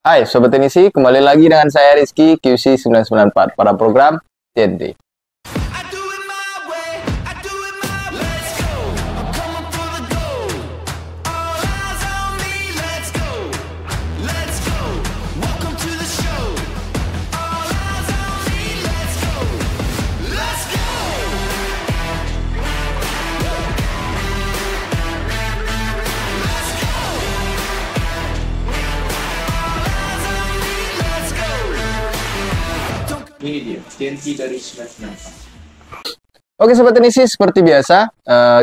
Hai Sobat Teknisi, kembali lagi dengan saya Rizky QC 994 pada program TNT. Ini dia, TNT dari 994. Oke Sobat Teknisi, seperti biasa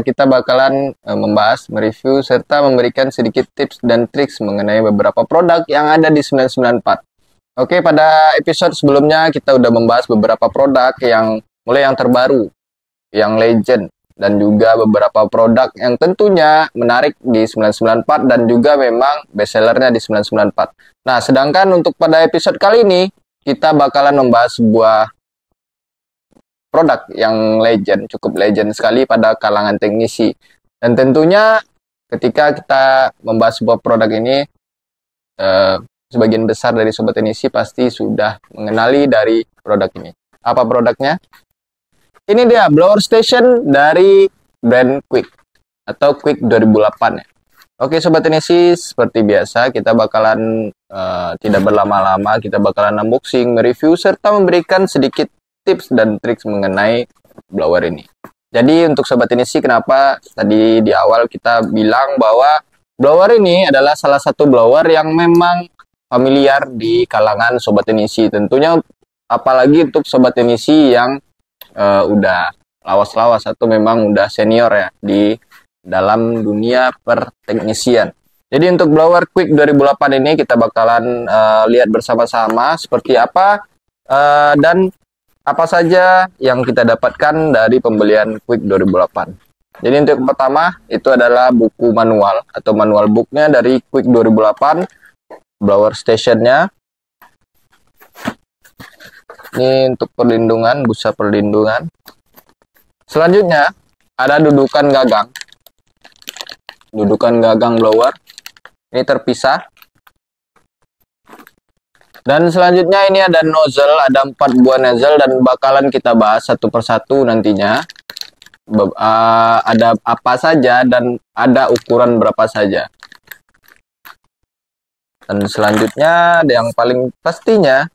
kita bakalan membahas, mereview, serta memberikan sedikit tips dan triks mengenai beberapa produk yang ada di 994. Oke, pada episode sebelumnya kita udah membahas beberapa produk yang mulai yang terbaru, yang legend, dan juga beberapa produk yang tentunya menarik di 994 dan juga memang bestsellernya di 994. Nah, sedangkan untuk pada episode kali ini kita bakalan membahas sebuah produk yang legend, cukup legend sekali pada kalangan teknisi. Dan tentunya ketika kita membahas sebuah produk ini, sebagian besar dari sobat teknisi pasti sudah mengenali dari produk ini. Apa produknya? Ini dia, blower station dari brand Quick atau Quick 2008 ya. Oke sobat teknisi, seperti biasa kita bakalan tidak berlama-lama, kita bakalan unboxing, mereview, serta memberikan sedikit tips dan trik mengenai blower ini. Jadi untuk sobat teknisi, kenapa tadi di awal kita bilang bahwa blower ini adalah salah satu blower yang memang familiar di kalangan sobat teknisi. Tentunya apalagi untuk sobat teknisi yang udah lawas-lawas atau memang udah senior ya di dalam dunia perteknisian. Jadi untuk blower Quick 2008 ini kita bakalan lihat bersama-sama seperti apa dan apa saja yang kita dapatkan dari pembelian Quick 2008. Jadi untuk pertama itu adalah buku manual atau manual booknya dari Quick 2008, blower stationnya. Ini untuk perlindungan, busa perlindungan. Selanjutnya ada dudukan gagang. Dudukan gagang blower. Ini terpisah. Dan selanjutnya ini ada nozzle, ada 4 buah nozzle dan bakalan kita bahas satu persatu nantinya. Ada apa saja dan ada ukuran berapa saja. Dan selanjutnya yang paling pastinya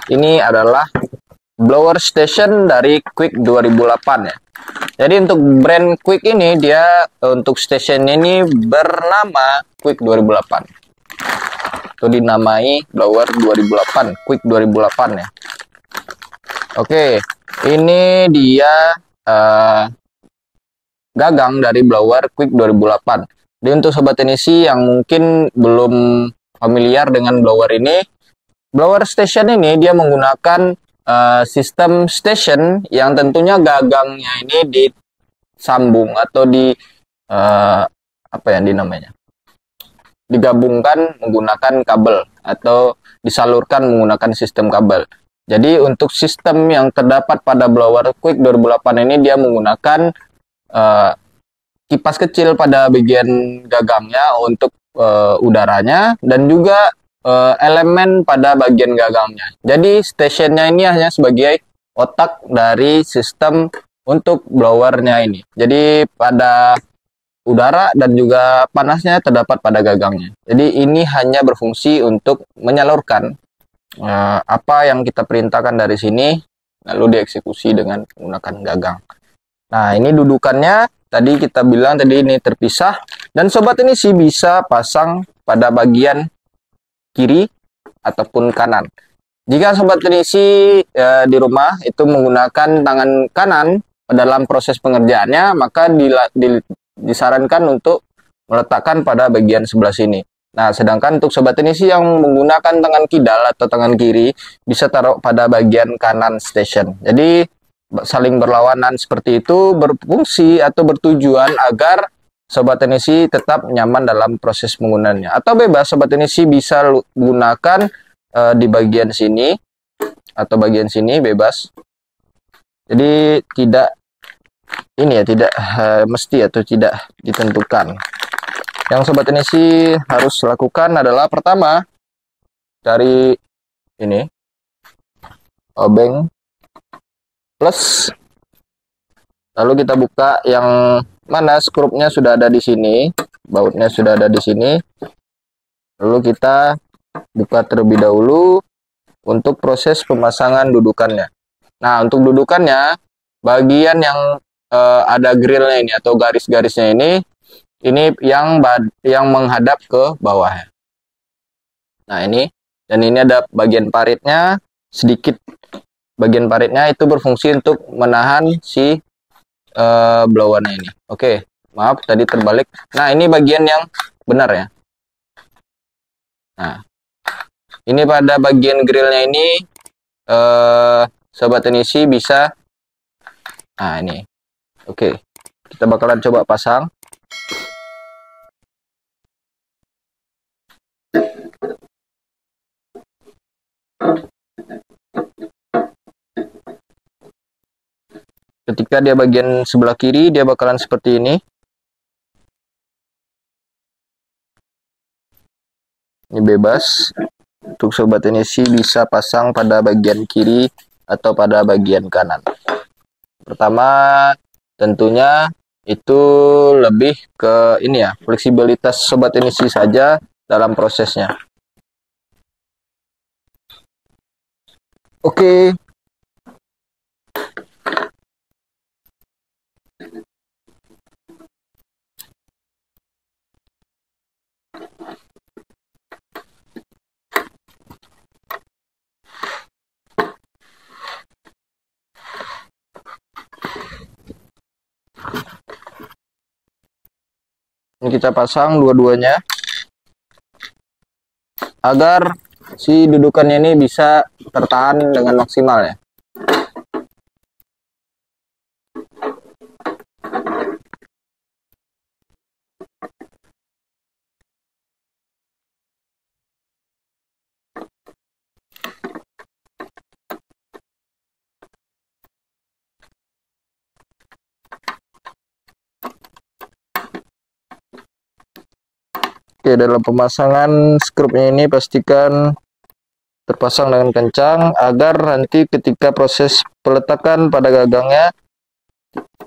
ini adalah blower station dari Quick 2008 ya. Jadi untuk brand Quick ini dia untuk station ini bernama Quick 2008. Itu dinamai blower 2008, Quick 2008 ya. Oke, ini dia gagang dari blower Quick 2008. Jadi untuk sobat teknisi yang mungkin belum familiar dengan blower ini, blower station ini dia menggunakan sistem station yang tentunya gagangnya ini disambung atau apa yang dinamanya? Digabungkan menggunakan kabel atau disalurkan menggunakan sistem kabel. Jadi untuk sistem yang terdapat pada blower Quick 2008 ini dia menggunakan kipas kecil pada bagian gagangnya untuk udaranya dan juga elemen pada bagian gagangnya. Jadi stationnya ini hanya sebagai otak dari sistem untuk blowernya ini. Jadi pada udara dan juga panasnya terdapat pada gagangnya. Jadi ini hanya berfungsi untuk menyalurkan apa yang kita perintahkan dari sini lalu dieksekusi dengan menggunakan gagang. Nah, ini dudukannya tadi kita bilang tadi ini terpisah dan sobat ini sih bisa pasang pada bagian kiri ataupun kanan. Jika sobat teknisi di rumah itu menggunakan tangan kanan dalam proses pengerjaannya, maka disarankan untuk meletakkan pada bagian sebelah sini. Nah, sedangkan untuk sobat teknisi yang menggunakan tangan kidal atau tangan kiri bisa taruh pada bagian kanan station. Jadi saling berlawanan seperti itu berfungsi atau bertujuan agar sobat teknisi tetap nyaman dalam proses penggunaannya. Atau bebas sobat teknisi bisa gunakan di bagian sini atau bagian sini bebas. Jadi tidak ini ya, tidak mesti atau tidak ditentukan. Yang sobat Inisi harus lakukan adalah pertama, dari ini obeng plus, lalu kita buka yang mana skrupnya sudah ada di sini, bautnya sudah ada di sini. Lalu kita buka terlebih dahulu untuk proses pemasangan dudukannya. Nah, untuk dudukannya, bagian yang ada grillnya ini atau garis-garisnya ini yang menghadap ke bawah. Nah, ini, dan ini ada bagian paritnya sedikit. Bagian paritnya itu berfungsi untuk menahan si blowernya ini. Oke, maaf tadi terbalik. Nah, ini bagian yang benar ya. Nah, ini pada bagian grillnya ini sobat Inisi bisa. Nah, ini. Oke. Kita bakalan coba pasang. Ketika dia bagian sebelah kiri, dia bakalan seperti ini. Ini bebas. Untuk sobat Inisi bisa pasang pada bagian kiri atau pada bagian kanan. Pertama, tentunya itu lebih ke ini ya, fleksibilitas sobat Inisi saja dalam prosesnya. Oke. Ini kita pasang dua-duanya agar si dudukannya ini bisa tertahan dengan maksimal ya. Oke, dalam pemasangan skrupnya ini pastikan terpasang dengan kencang agar nanti ketika proses peletakan pada gagangnya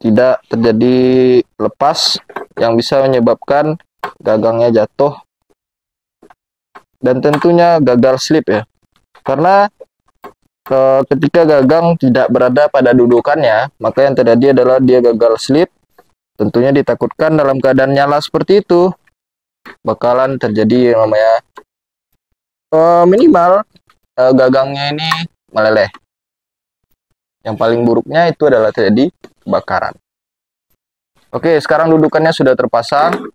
tidak terjadi lepas yang bisa menyebabkan gagangnya jatuh dan tentunya gagal slip ya. Karena ketika gagang tidak berada pada dudukannya, maka yang terjadi adalah dia gagal slip. Tentunya ditakutkan dalam keadaan nyala seperti itu bakalan terjadi yang namanya minimal gagangnya ini meleleh. Yang paling buruknya itu adalah terjadi kebakaran. Oke, sekarang dudukannya sudah terpasang.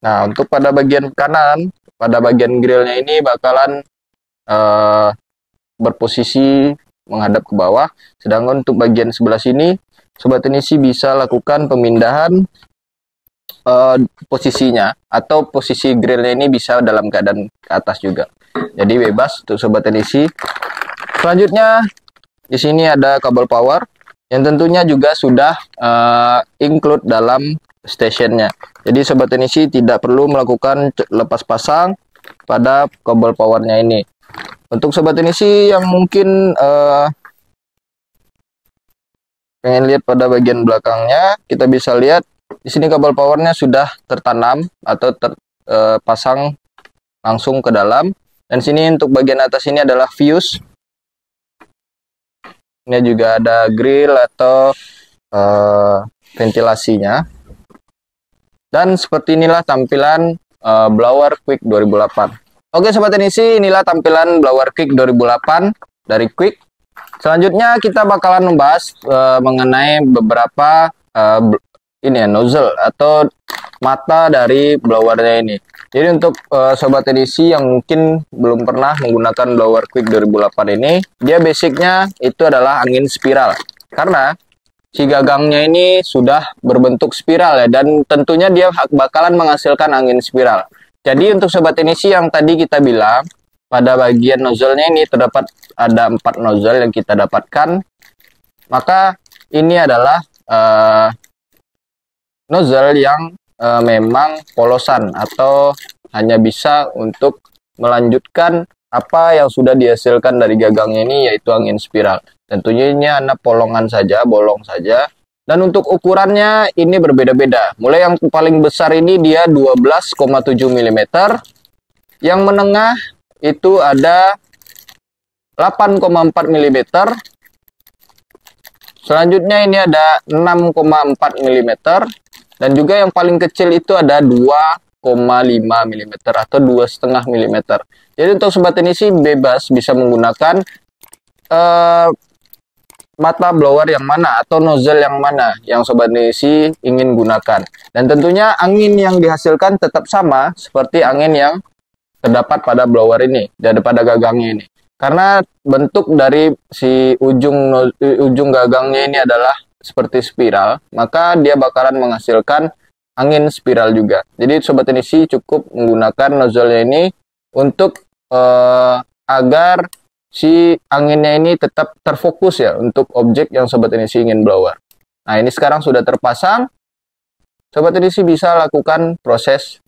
Nah, untuk pada bagian kanan, pada bagian grillnya ini bakalan berposisi menghadap ke bawah. Sedangkan untuk bagian sebelah sini, sobat Inisi bisa lakukan pemindahan posisinya, atau posisi grillnya ini bisa dalam keadaan ke atas juga. Jadi bebas untuk sobat Inisi. Selanjutnya di sini ada kabel power yang tentunya juga sudah include dalam stationnya. Jadi sobat Inisi tidak perlu melakukan lepas pasang pada kabel powernya ini. Untuk sobat Inisi yang mungkin pengen lihat pada bagian belakangnya, kita bisa lihat di sini kabel powernya sudah tertanam atau terpasang langsung ke dalam. Dan sini untuk bagian atas ini adalah fuse. Ini juga ada grill atau ventilasinya. Dan seperti inilah tampilan blower Quick 2008. Oke sobat Inisi, inilah tampilan blower Quick 2008 dari Quick. Selanjutnya kita bakalan membahas mengenai beberapa ini ya, nozzle atau mata dari blowernya ini. Jadi untuk sobat Inisi yang mungkin belum pernah menggunakan blower Quick 2008 ini, dia basicnya itu adalah angin spiral. Karena si gagangnya ini sudah berbentuk spiral ya, dan tentunya dia bakalan menghasilkan angin spiral. Jadi untuk sobat Inisi yang tadi kita bilang, pada bagian nozzle-nya ini terdapat ada 4 nozzle yang kita dapatkan. Maka ini adalah nozzle yang memang polosan atau hanya bisa untuk melanjutkan apa yang sudah dihasilkan dari gagangnya ini, yaitu angin spiral. Tentunya ini hanya bolong saja. Dan untuk ukurannya ini berbeda-beda. Mulai yang paling besar ini dia 12,7 mm. Yang menengah itu ada 8,4 mm. Selanjutnya ini ada 6,4 mm. Dan juga yang paling kecil itu ada 2,5 mm atau 2,5 mm. Jadi untuk sobat teknisi bebas bisa menggunakan mata blower yang mana atau nozzle yang mana yang sobat teknisi ingin gunakan. Dan tentunya angin yang dihasilkan tetap sama seperti angin yang terdapat pada blower ini, daripada gagangnya ini. Karena bentuk dari si ujung gagangnya ini adalah seperti spiral, maka dia bakalan menghasilkan angin spiral juga. Jadi sobat teknisi cukup menggunakan nozzle ini untuk agar si anginnya ini tetap terfokus ya untuk objek yang sobat teknisi ingin blower. Nah, ini sekarang sudah terpasang. Sobat teknisi bisa lakukan proses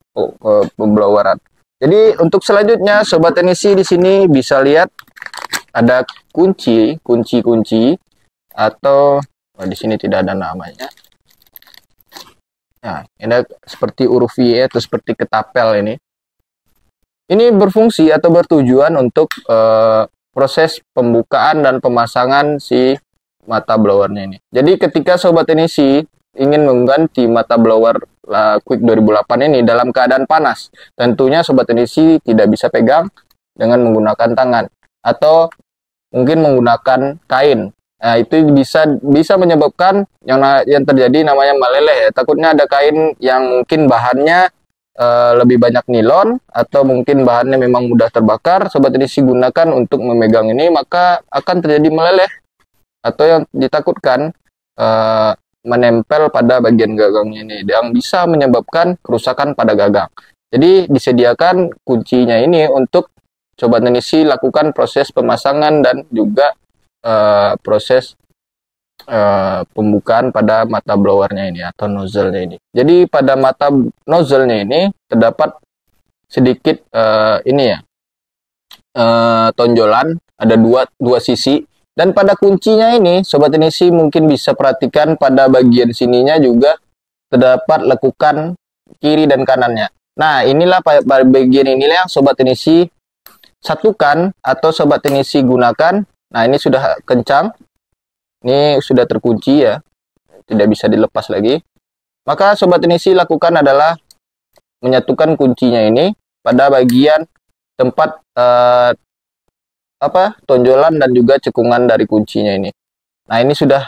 pembloweran. Jadi untuk selanjutnya sobat teknisi di sini bisa lihat ada kunci atau di sini tidak ada namanya. Nah, ini seperti huruf Y atau seperti ketapel ini. Ini berfungsi atau bertujuan untuk proses pembukaan dan pemasangan si mata blowernya ini. Jadi ketika sobat teknisi ingin mengganti mata blower Quick 2008 ini dalam keadaan panas, tentunya sobat teknisi tidak bisa pegang dengan menggunakan tangan atau mungkin menggunakan kain. Nah, itu bisa menyebabkan yang terjadi namanya meleleh ya. Takutnya ada kain yang mungkin bahannya lebih banyak nilon atau mungkin bahannya memang mudah terbakar, sobat teknisi gunakan untuk memegang ini, maka akan terjadi meleleh atau yang ditakutkan menempel pada bagian gagangnya ini yang bisa menyebabkan kerusakan pada gagang. Jadi disediakan kuncinya ini untuk sobat teknisi lakukan proses pemasangan dan juga proses pembukaan pada mata blowernya ini atau nozzle-nya ini. Jadi pada mata nozzle-nya ini terdapat sedikit tonjolan, ada dua sisi. Dan pada kuncinya ini, sobat teknisi mungkin bisa perhatikan pada bagian sininya juga terdapat lekukan kiri dan kanannya. Nah, inilah bagian inilah yang sobat teknisi satukan atau sobat teknisi gunakan. Nah, ini sudah kencang. Ini sudah terkunci ya. Tidak bisa dilepas lagi. Maka sobat teknisi lakukan adalah menyatukan kuncinya ini pada bagian tempat tonjolan dan juga cekungan dari kuncinya ini. Nah, ini sudah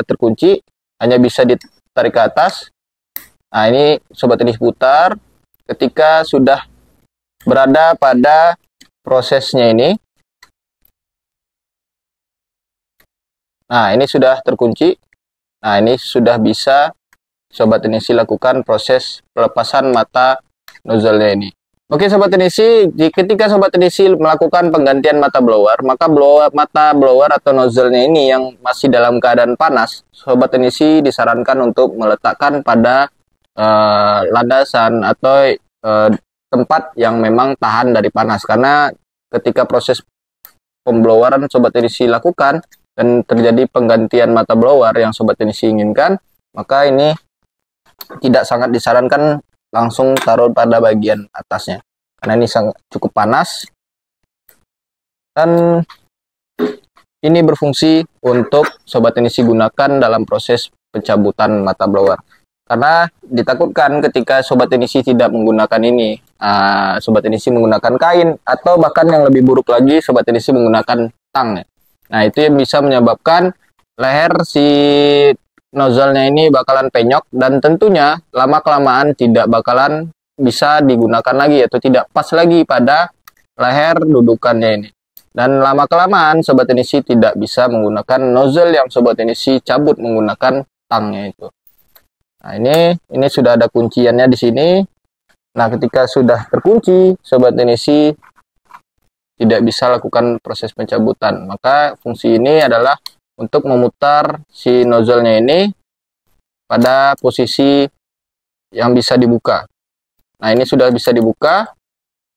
terkunci, hanya bisa ditarik ke atas. Nah, ini sobat teknisi putar. Ketika sudah berada pada prosesnya ini, nah ini sudah terkunci. Nah, ini sudah bisa sobat teknisi lakukan proses pelepasan mata nozzle-nya ini. Oke sobat teknisi, ketika sobat teknisi melakukan penggantian mata blower, maka mata blower atau nozzle-nya ini yang masih dalam keadaan panas, sobat teknisi disarankan untuk meletakkan pada landasan atau tempat yang memang tahan dari panas. Karena ketika proses pembloweran sobat teknisi lakukan dan terjadi penggantian mata blower yang sobat teknisi inginkan, maka ini tidak sangat disarankan langsung taruh pada bagian atasnya karena ini cukup panas. Dan ini berfungsi untuk sobat teknisi gunakan dalam proses pencabutan mata blower, karena ditakutkan ketika sobat teknisi tidak menggunakan ini, sobat teknisi menggunakan kain atau bahkan yang lebih buruk lagi sobat teknisi menggunakan tang. Nah, itu yang bisa menyebabkan leher si nozzle-nya ini bakalan penyok dan tentunya lama-kelamaan tidak bakalan bisa digunakan lagi atau tidak pas lagi pada leher dudukannya ini. Dan lama-kelamaan sobat teknisi tidak bisa menggunakan nozzle yang sobat teknisi cabut menggunakan tangnya itu. Nah, ini sudah ada kunciannya di sini. Nah, ketika sudah terkunci, sobat teknisi tidak bisa lakukan proses pencabutan. Maka fungsi ini adalah untuk memutar si nozzle-nya ini pada posisi yang bisa dibuka. Nah, ini sudah bisa dibuka.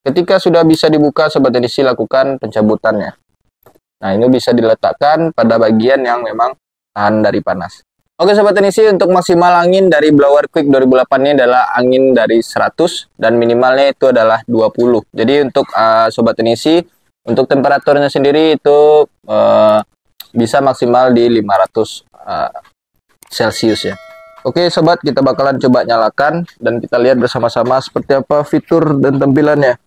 Ketika sudah bisa dibuka, Sobat Edisi lakukan pencabutannya. Nah, ini bisa diletakkan pada bagian yang memang tahan dari panas. Oke Sobat Edisi, untuk maksimal angin dari blower Quick 2008 ini adalah angin dari 100 dan minimalnya itu adalah 20. Jadi untuk Sobat Edisi, untuk temperaturnya sendiri itu bisa maksimal di 500 Celcius ya. Oke Sobat, kita bakalan coba nyalakan dan kita lihat bersama-sama seperti apa fitur dan tampilannya.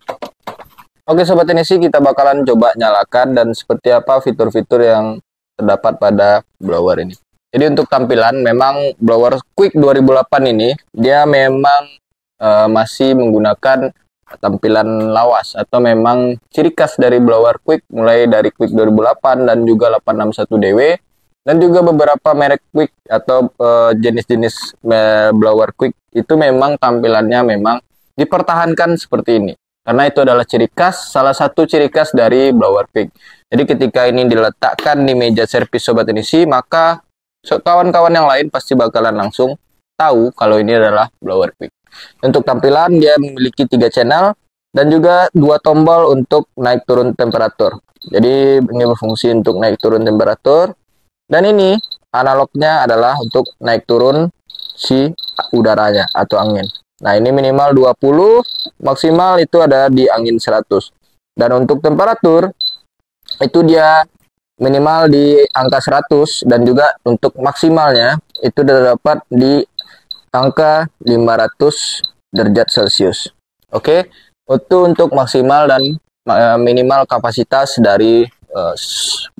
Oke Sobat Edisi, kita bakalan coba nyalakan dan seperti apa fitur-fitur yang terdapat pada blower ini. Jadi untuk tampilan, memang blower Quick 2008 ini dia memang masih menggunakan tampilan lawas atau memang ciri khas dari blower Quick, mulai dari Quick 2008 dan juga 861DW dan juga beberapa merek Quick atau jenis-jenis blower Quick itu memang tampilannya memang dipertahankan seperti ini. Karena itu adalah ciri khas, salah satu ciri khas dari blower Quick. Jadi ketika ini diletakkan di meja servis Sobat Edisi, maka kawan-kawan yang lain pasti bakalan langsung tahu kalau ini adalah blower Quick. Untuk tampilan, dia memiliki 3 channel dan juga 2 tombol untuk naik turun temperatur. Jadi ini berfungsi untuk naik turun temperatur. Dan ini analognya adalah untuk naik turun si udaranya atau angin. Nah, ini minimal 20, maksimal itu ada di angin 100. Dan untuk temperatur, itu dia minimal di angka 100 dan juga untuk maksimalnya itu terdapat di angka 500 derajat Celcius. Oke, itu untuk maksimal dan minimal kapasitas dari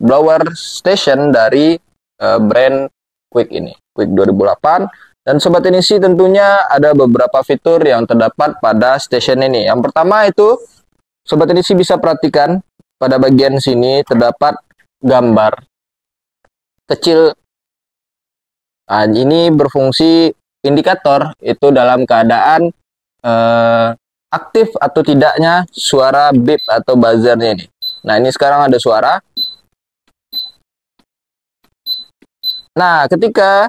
blower station dari brand Quick ini, Quick 2008. Dan Sobat Edisi tentunya ada beberapa fitur yang terdapat pada station ini. Yang pertama itu Sobat Edisi bisa perhatikan pada bagian sini terdapat gambar kecil. Nah, ini berfungsi indikator itu dalam keadaan aktif atau tidaknya suara beep atau buzzernya ini. Nah, ini sekarang ada suara. Nah, ketika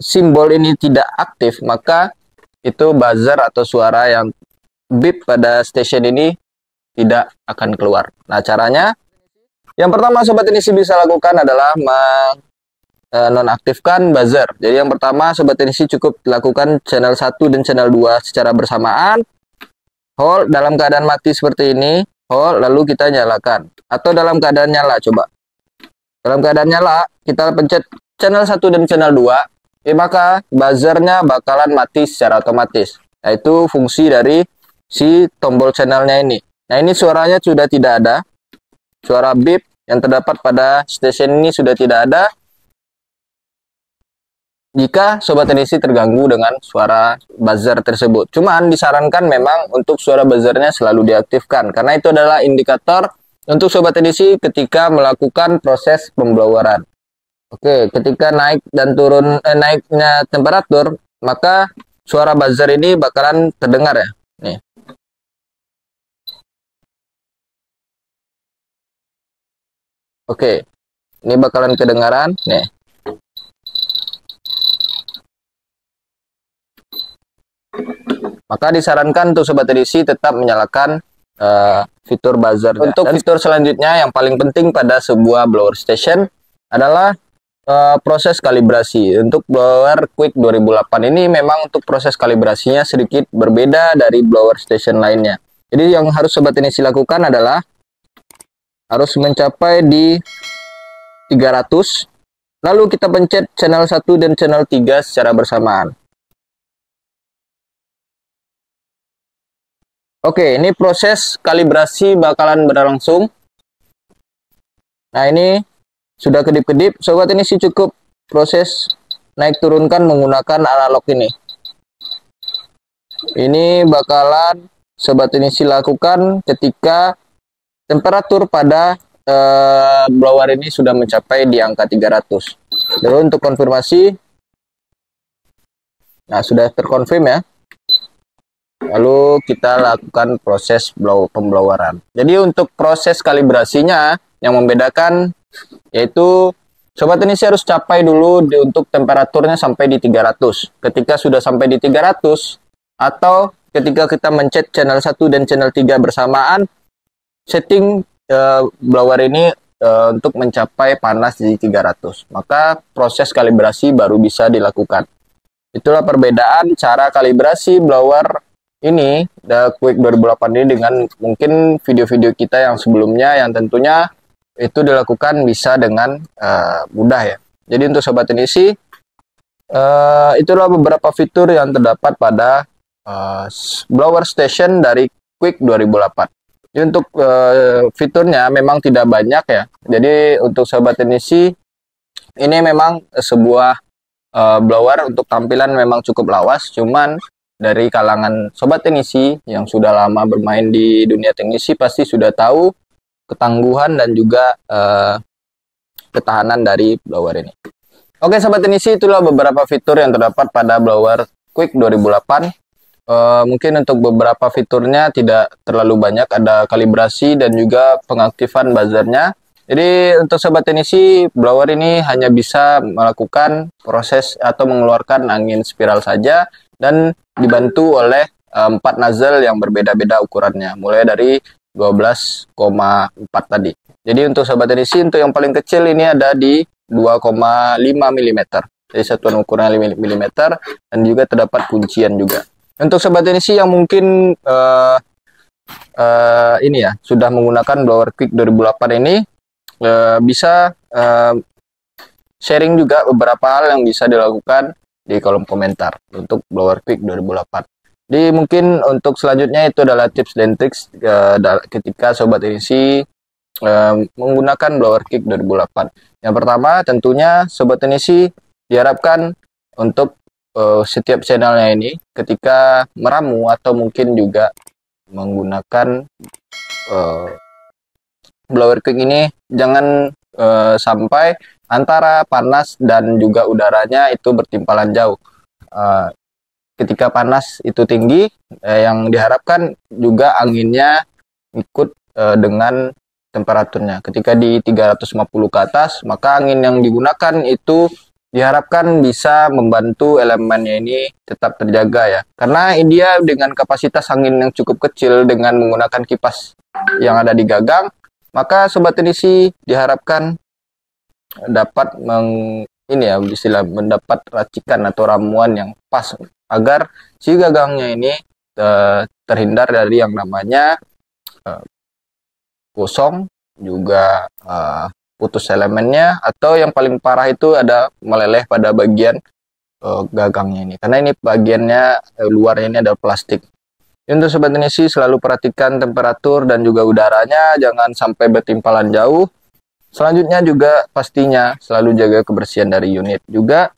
simbol ini tidak aktif, maka itu buzzer atau suara yang beep pada station ini tidak akan keluar. Nah, caranya yang pertama Sobat Edisi bisa lakukan adalah nonaktifkan buzzer. Jadi yang pertama Sobat Edisi cukup lakukan channel 1 dan channel 2 secara bersamaan. Hold dalam keadaan mati seperti ini, hold lalu kita nyalakan. Atau dalam keadaan nyala, coba. Dalam keadaan nyala, kita pencet channel 1 dan channel 2, maka buzzernya bakalan mati secara otomatis. Nah, itu fungsi dari si tombol channelnya ini. Nah, ini suaranya sudah tidak ada. Suara beep yang terdapat pada station ini sudah tidak ada. Jika Sobat Edisi terganggu dengan suara buzzer tersebut. Cuman disarankan memang untuk suara buzzernya selalu diaktifkan. Karena itu adalah indikator untuk Sobat Edisi ketika melakukan proses pembloweran. Oke, ketika naik dan turun naiknya temperatur, maka suara buzzer ini bakalan terdengar ya. Nih. Oke. Ini bakalan kedengaran, nih. Maka disarankan untuk Sobat Edisi tetap menyalakan fitur buzzer. Untuk fitur selanjutnya yang paling penting pada sebuah blower station adalah proses kalibrasi. Untuk blower Quick 2008 ini memang untuk proses kalibrasinya sedikit berbeda dari blower station lainnya. Jadi yang harus Sobat Edisi lakukan adalah harus mencapai di 300. Lalu kita pencet channel 1 dan channel 3 secara bersamaan. Oke, ini proses kalibrasi bakalan berlangsung. Nah, ini sudah kedip-kedip. Sobat ini sih cukup proses naik turunkan menggunakan analog ini. Ini bakalan Sobat ini sih lakukan ketika temperatur pada blower ini sudah mencapai di angka 300. Lalu untuk konfirmasi, nah sudah terkonfirm ya. Lalu kita lakukan proses pembloweran. Jadi untuk proses kalibrasinya yang membedakan yaitu Sobat Teknisi harus capai dulu untuk temperaturnya sampai di 300. Ketika sudah sampai di 300 atau ketika kita mencet channel 1 dan channel 3 bersamaan, setting blower ini untuk mencapai panas di 300. Maka proses kalibrasi baru bisa dilakukan. Itulah perbedaan cara kalibrasi blower ini, The Quick 2008 ini dengan mungkin video-video kita yang sebelumnya yang tentunya itu dilakukan bisa dengan mudah ya. Jadi untuk Sobat Teknisi, itulah beberapa fitur yang terdapat pada blower station dari Quick 2008. Jadi untuk fiturnya memang tidak banyak ya. Jadi untuk Sobat Teknisi, ini memang sebuah blower untuk tampilan memang cukup lawas, cuman dari kalangan Sobat Teknisi yang sudah lama bermain di dunia teknisi pasti sudah tahu ketangguhan dan juga ketahanan dari blower ini. Oke Sobat Teknisi, itulah beberapa fitur yang terdapat pada blower Quick 2008. Mungkin untuk beberapa fiturnya tidak terlalu banyak, ada kalibrasi dan juga pengaktifan buzzernya. Jadi untuk Sobat Teknisi, blower ini hanya bisa melakukan proses atau mengeluarkan angin spiral saja dan dibantu oleh 4 nozzle yang berbeda-beda ukurannya, mulai dari 12,4 tadi. Jadi untuk Sobat Teknisi, untuk yang paling kecil ini ada di 2,5 mm. Jadi satuan ukurannya mm dan juga terdapat kuncian juga. Untuk Sobat Teknisi yang mungkin ini ya sudah menggunakan blower Quick 2008 ini, bisa sharing juga beberapa hal yang bisa dilakukan di kolom komentar untuk blower Quick 2008. Jadi mungkin untuk selanjutnya itu adalah tips dan triks ketika Sobat Teknisi menggunakan blower Quick 2008. Yang pertama tentunya Sobat Teknisi diharapkan untuk setiap channelnya ini ketika meramu atau mungkin juga menggunakan blower Quick ini jangan sampai antara panas dan juga udaranya itu bertimpalan jauh. Ketika panas itu tinggi, yang diharapkan juga anginnya ikut dengan temperaturnya. Ketika di 350 ke atas, maka angin yang digunakan itu diharapkan bisa membantu elemennya ini tetap terjaga ya. Karena dia dengan kapasitas angin yang cukup kecil dengan menggunakan kipas yang ada di gagang, maka Sobat Teknisi diharapkan dapat mendapat racikan atau ramuan yang pas agar si gagangnya ini terhindar dari yang namanya gosong, juga putus elemennya, atau yang paling parah itu ada meleleh pada bagian gagangnya ini. Karena ini bagiannya luarnya ini ada plastik. Untuk Sobat Teknisi selalu perhatikan temperatur dan juga udaranya, jangan sampai bertimpalan jauh. Selanjutnya juga pastinya selalu jaga kebersihan dari unit juga.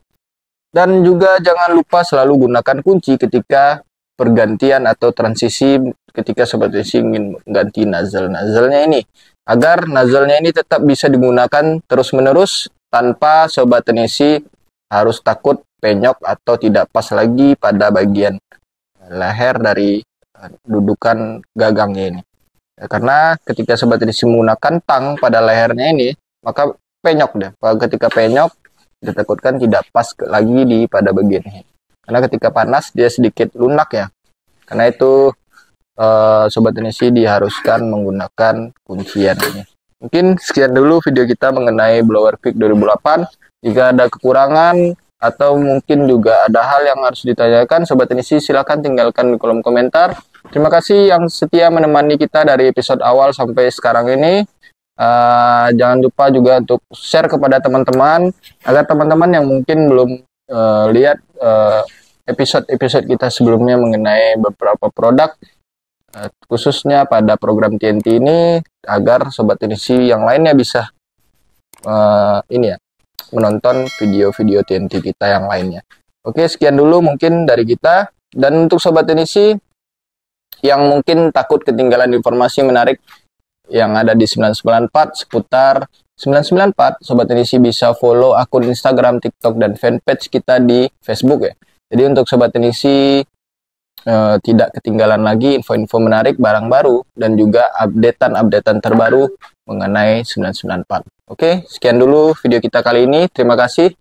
Dan juga jangan lupa selalu gunakan kunci ketika pergantian atau transisi ketika Sobat Teknisi ingin mengganti nozzle-nya ini. Agar nozzle-nya ini tetap bisa digunakan terus-menerus tanpa Sobat Teknisi harus takut penyok atau tidak pas lagi pada bagian leher dari dudukan gagangnya ini. Karena ketika Sobat Teknisi menggunakan tang pada lehernya ini, maka penyok deh. Ketika penyok, ditakutkan tidak pas lagi pada bagian ini. Karena ketika panas dia sedikit lunak ya. Karena itu Sobat Teknisi diharuskan menggunakan kuncian ini. Mungkin sekian dulu video kita mengenai blower Quick 2008. Jika ada kekurangan atau mungkin juga ada hal yang harus ditanyakan, Sobat Teknisi silahkan tinggalkan di kolom komentar. Terima kasih yang setia menemani kita dari episode awal sampai sekarang ini. Jangan lupa juga untuk share kepada teman-teman, agar teman-teman yang mungkin belum lihat episode-episode kita sebelumnya mengenai beberapa produk, khususnya pada program TNT ini, agar Sobat Teknisi yang lainnya bisa menonton video-video TNT kita yang lainnya. Oke, sekian dulu mungkin dari kita. Dan untuk Sobat Teknisi yang mungkin takut ketinggalan informasi menarik yang ada di 994 seputar 994, Sobat Teknisi bisa follow akun Instagram, TikTok, dan fanpage kita di Facebook ya. Jadi untuk Sobat Teknisi tidak ketinggalan lagi info-info menarik, barang baru, dan juga updatean terbaru mengenai 994. Oke, sekian dulu video kita kali ini. Terima kasih.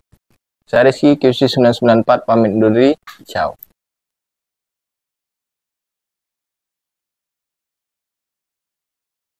Saya Rizky QC 994 pamit undur diri. Ciao.